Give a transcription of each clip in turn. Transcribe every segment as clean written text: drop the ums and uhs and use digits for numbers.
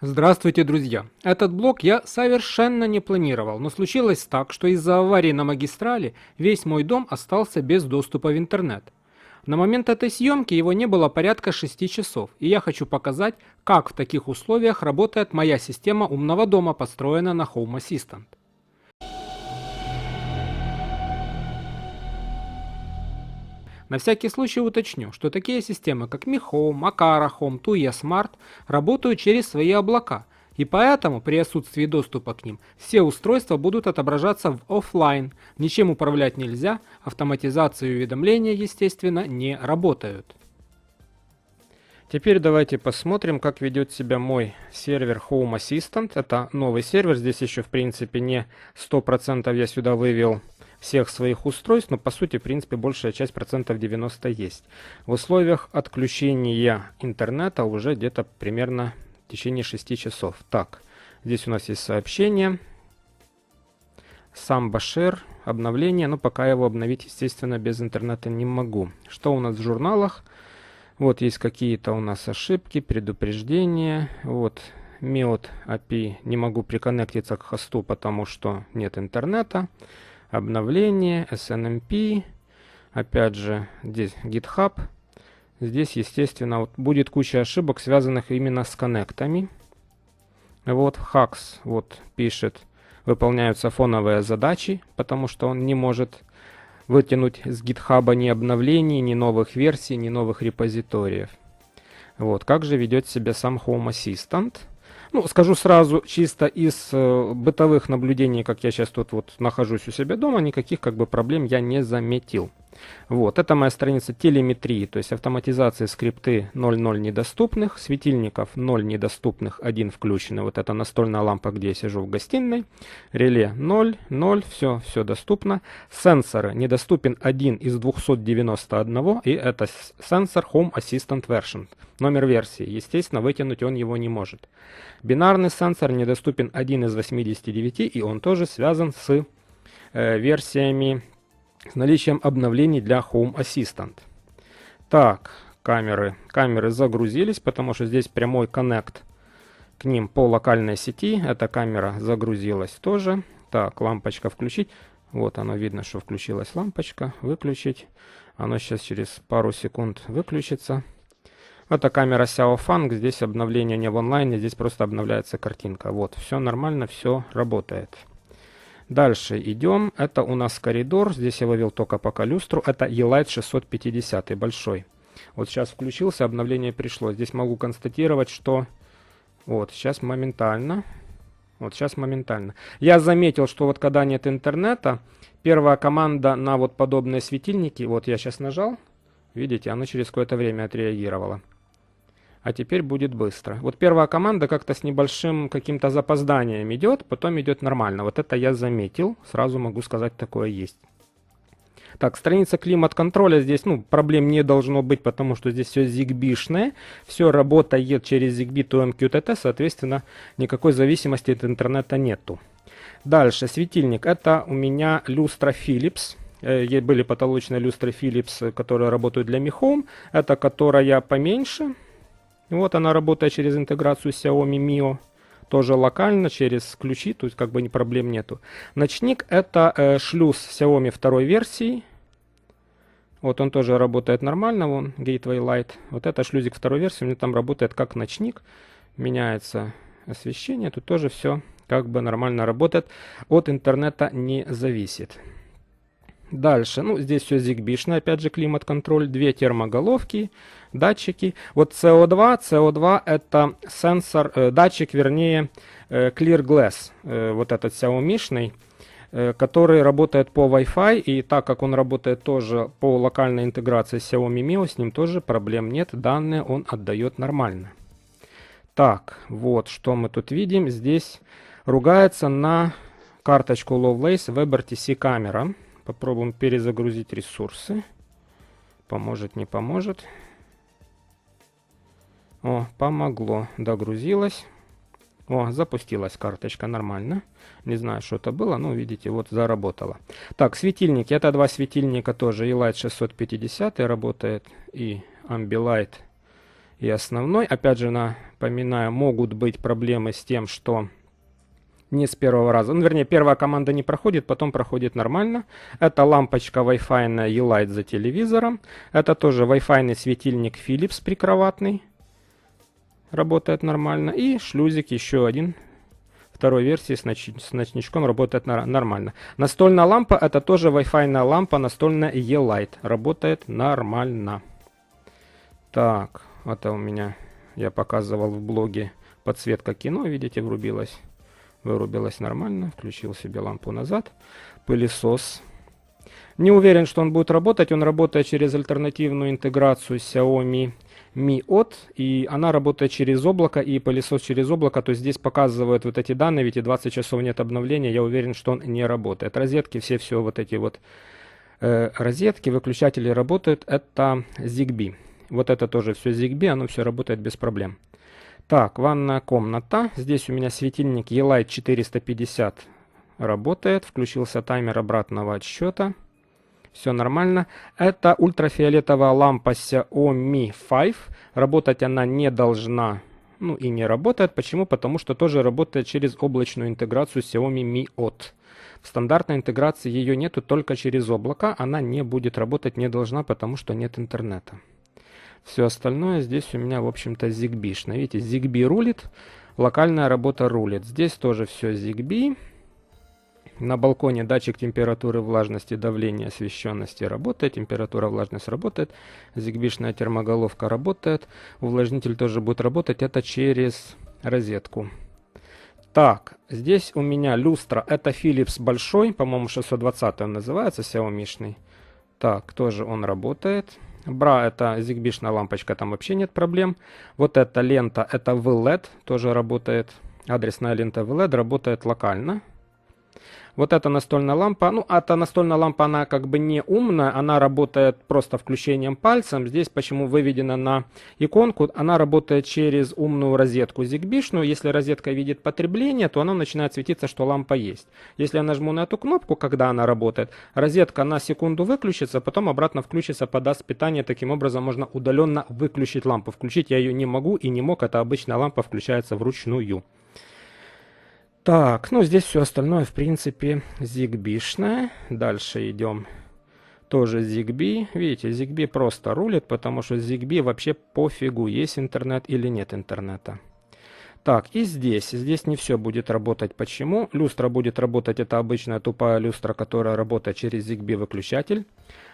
Здравствуйте, друзья! Этот блог я совершенно не планировал, но случилось так, что из-за аварии на магистрали весь мой дом остался без доступа в интернет. На момент этой съемки его не было порядка 6 часов, и я хочу показать, как в таких условиях работает моя система умного дома, построенная на Home Assistant. На всякий случай уточню, что такие системы, как Mi Home, Aqara Home, Tuya Smart, работают через свои облака, и поэтому при отсутствии доступа к ним все устройства будут отображаться в офлайн, ничем управлять нельзя, автоматизация и уведомления, естественно, не работают. Теперь давайте посмотрим, как ведет себя мой сервер Home Assistant. Это новый сервер, здесь еще в принципе не 100% я сюда вывел всех своих устройств, но по сути, в принципе, большая часть, процентов 90 есть. В условиях отключения интернета уже где-то примерно в течение 6 часов. Так, здесь у нас есть сообщение. Samba Share, обновление, но пока его обновить, естественно, без интернета не могу. Что у нас в журналах? Вот есть какие-то у нас ошибки, предупреждения. Вот Miot API не могу приконнектиться к хосту, потому что нет интернета. Обновление, SNMP, опять же здесь GitHub. Здесь, естественно, вот будет куча ошибок, связанных именно с коннектами. Вот Hacks вот пишет, выполняются фоновые задачи, потому что он не может вытянуть с GitHub ни обновлений, ни новых версий, ни новых репозиториев. Вот, как же ведет себя сам Home Assistant? Ну, скажу сразу, чисто из бытовых наблюдений, как я сейчас тут вот нахожусь у себя дома, никаких как бы проблем я не заметил. Вот, это моя страница телеметрии, то есть автоматизации скрипты 0.0 недоступных, светильников 0 недоступных, 1 включенный, вот это настольная лампа, где я сижу в гостиной, реле 0, 0, все доступно. Сенсоры недоступен 1 из 291, и это сенсор Home Assistant Version, номер версии, естественно, вытянуть он его не может. Бинарный сенсор недоступен 1 из 89, и он тоже связан с версиями, с наличием обновлений для Home Assistant. Так, камеры загрузились, потому что здесь прямой коннект к ним по локальной сети. Эта камера загрузилась тоже. Так, лампочка включить. Вот оно видно, что включилась лампочка. Выключить. Оно сейчас через пару секунд выключится. Это камера Xiaofang. Здесь обновление не в онлайне, здесь просто обновляется картинка. Вот, все нормально, все работает. Дальше идем. Это у нас коридор. Здесь я вывел только пока люстру. Это E-Light 650 большой. Вот сейчас включился, обновление пришло. Здесь могу констатировать, что вот сейчас моментально. Вот сейчас моментально. Я заметил, что вот когда нет интернета, первая команда на вот подобные светильники, вот я сейчас нажал, видите, оно через какое-то время отреагировало. А теперь будет быстро. Вот первая команда как-то с небольшим каким-то запозданием идет, потом идет нормально. Вот это я заметил, сразу могу сказать, такое есть. Так, страница климат-контроля, здесь проблем не должно быть, потому что здесь все ZigBee-шное, все работает через ZigBee to MQTT, соответственно, никакой зависимости от интернета нету. Дальше, светильник, это у меня люстра Philips. Были потолочные люстры Philips, которые работают для Mi Home, это которая поменьше. Вот она работает через интеграцию с Xiaomi Mio, тоже локально, через ключи, то есть как бы проблем нету. Ночник это шлюз Xiaomi второй версии. Вот он тоже работает нормально, вон Gateway Light. Вот это шлюзик второй версии, у меня там работает как ночник. Меняется освещение, тут тоже все как бы нормально работает. От интернета не зависит. Дальше, здесь все ZigBee-шно, опять же климат-контроль, 2 термоголовки, датчики. Вот CO2 это сенсор, датчик, вернее, Clear Glass, вот этот Xiaomi-шный, который работает по Wi-Fi, и так как он работает тоже по локальной интеграции с Xiaomi Mio, с ним тоже проблем нет, данные он отдает нормально. Так, вот что мы тут видим, здесь ругается на карточку Lovelace WebRTC камера. Попробуем перезагрузить ресурсы. Поможет, не поможет. О, помогло. Догрузилось. О, запустилась карточка нормально. Не знаю, что это было, но видите, вот заработало. Так, светильники. Это 2 светильника тоже. E-Light 650 работает, и Ambilight и основной. Опять же, напоминаю, могут быть проблемы с тем, что не с первого раза. Ну, вернее, первая команда не проходит, потом проходит нормально. Это лампочка Wi-Fi E-Light за телевизором. Это тоже Wi-Fi светильник Philips прикроватный. Работает нормально. И шлюзик еще один. Второй версии с ночничком работает нормально. Настольная лампа, это тоже Wi-Fi лампа, настольная E-Light. Работает нормально. Так, это у меня, я показывал в блоге подсветка кино, видите, вырубилась нормально. Включил себе лампу назад. Пылесос. Не уверен, что он будет работать. Он работает через альтернативную интеграцию Xiaomi Mi Hot. И она работает через облако. И пылесос через облако. То есть здесь показывают вот эти данные. Ведь и 20 часов нет обновления. Я уверен, что он не работает. Розетки, все вот эти вот розетки, выключатели работают. Это ZigBee. Вот это тоже все ZigBee. Оно все работает без проблем. Так, ванная комната. Здесь у меня светильник E-Light 450 работает. Включился таймер обратного отсчета. Все нормально. Это ультрафиолетовая лампа Xiaomi 5. Работать она не должна. Ну и не работает. Почему? Потому что тоже работает через облачную интеграцию Xiaomi Mi Hot. В стандартной интеграции ее нету, только через облако. Она не будет работать, не должна, потому что нет интернета. Все остальное здесь у меня, в общем-то, ZigBee-шно. Видите, ZigBee рулит, локальная работа рулит. Здесь тоже все ZigBee. На балконе датчик температуры, влажности, давления, освещенности работает. Температура, влажность работает. ZigBee-шная термоголовка работает. Увлажнитель тоже будет работать. Это через розетку. Так, здесь у меня люстра. Это Philips большой, по-моему, 620 он называется, Xiaomi-шный. Так, тоже он работает. Бра, это ZigBee-шная лампочка, там вообще нет проблем. Вот эта лента, это VLED, тоже работает. Адресная лента VLED работает локально. Вот эта настольная лампа, ну, эта настольная лампа, она как бы не умная, она работает просто включением пальцем. Здесь почему выведена на иконку, она работает через умную розетку ZigBee-шную. Если розетка видит потребление, то она начинает светиться, что лампа есть. Если я нажму на эту кнопку, когда она работает, розетка на секунду выключится, потом обратно включится, подаст питание. Таким образом можно удаленно выключить лампу. Включить я ее не могу и не мог, это обычная лампа включается вручную. Так, ну здесь все остальное, в принципе, ZigBee-шное. Дальше идем. Тоже ZigBee. Видите, ZigBee просто рулит, потому что ZigBee вообще пофигу, есть интернет или нет интернета. Так, и здесь. Здесь не все будет работать. Почему? Люстра будет работать, это обычная тупая люстра, которая работает через ZigBee выключатель.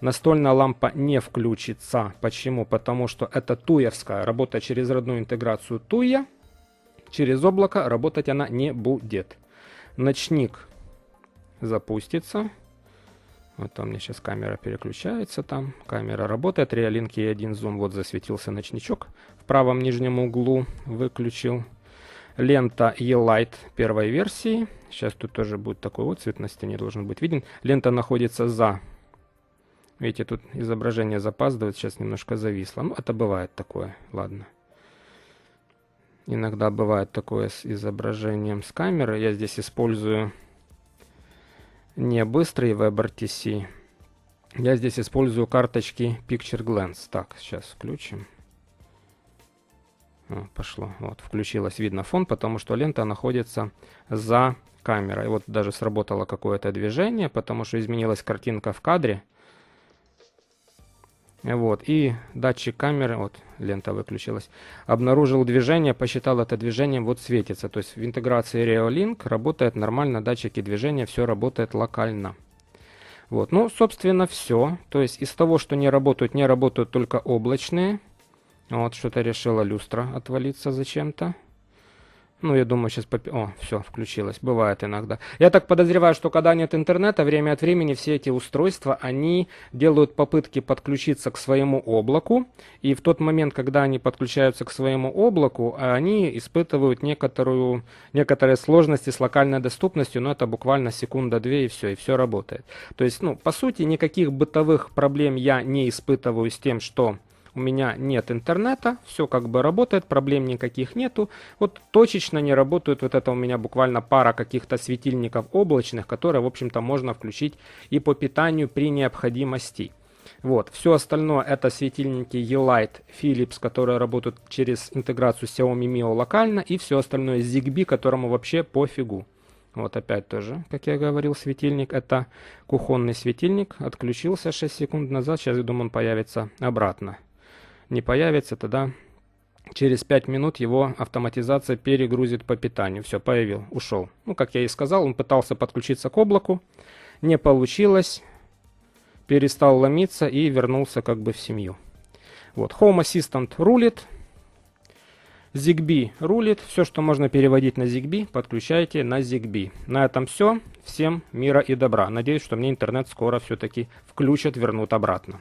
Настольная лампа не включится. Почему? Потому что это туевская, работает через родную интеграцию Туя. Через облако работать она не будет. Ночник запустится. Вот у меня сейчас камера переключается там. Камера работает. Reolink E1 Zoom. Вот засветился ночничок. В правом нижнем углу выключил. Лента E-Light первой версии. Сейчас тут тоже будет такой вот цвет на стене должен быть виден. Лента находится за. Видите, тут изображение запаздывает. Сейчас немножко зависло. Ну, это бывает такое. Ладно. Иногда бывает такое с изображением с камеры. Я здесь использую не быстрый WebRTC. Я здесь использую карточки Picture Glance. Так, сейчас включим. О, пошло. Вот, включилось. Видно фон, потому что лента находится за камерой. Вот даже сработало какое-то движение, потому что изменилась картинка в кадре. Вот, и датчик камеры, вот лента выключилась, обнаружил движение, посчитал это движением, вот светится. То есть в интеграции Reolink работает нормально, датчики движения, все работает локально. Вот, ну, собственно, все. То есть из того, что не работают только облачные. Вот, что-то решила люстра отвалиться зачем-то. Ну, я думаю, сейчас... О, все, включилось. Бывает иногда. Я так подозреваю, что когда нет интернета, время от времени все эти устройства, они делают попытки подключиться к своему облаку. И в тот момент, когда они подключаются к своему облаку, они испытывают некоторые сложности с локальной доступностью. Но это буквально секунда-две, и все работает. То есть, ну, по сути, никаких бытовых проблем я не испытываю с тем, что... У меня нет интернета, все как бы работает, проблем никаких нету. Вот точечно не работают, вот это у меня буквально пара каких-то светильников облачных, которые, в общем-то, можно включить и по питанию при необходимости. Вот. Все остальное это светильники Ye-Light, Philips, которые работают через интеграцию Xiaomi Mio локально, и все остальное ZigBee, которому вообще пофигу. Вот опять тоже, как я говорил, светильник. Это кухонный светильник. Отключился 6 секунд назад. Сейчас, я думаю, он появится обратно. Не появится, тогда через 5 минут его автоматизация перегрузит по питанию. Все, появил, ушел. Ну, как я и сказал, он пытался подключиться к облаку. Не получилось. Перестал ломиться и вернулся как бы в семью. Вот, Home Assistant рулит. ZigBee рулит. Все, что можно переводить на ZigBee, подключайте на ZigBee. На этом все. Всем мира и добра. Надеюсь, что мне интернет скоро все-таки включат, вернут обратно.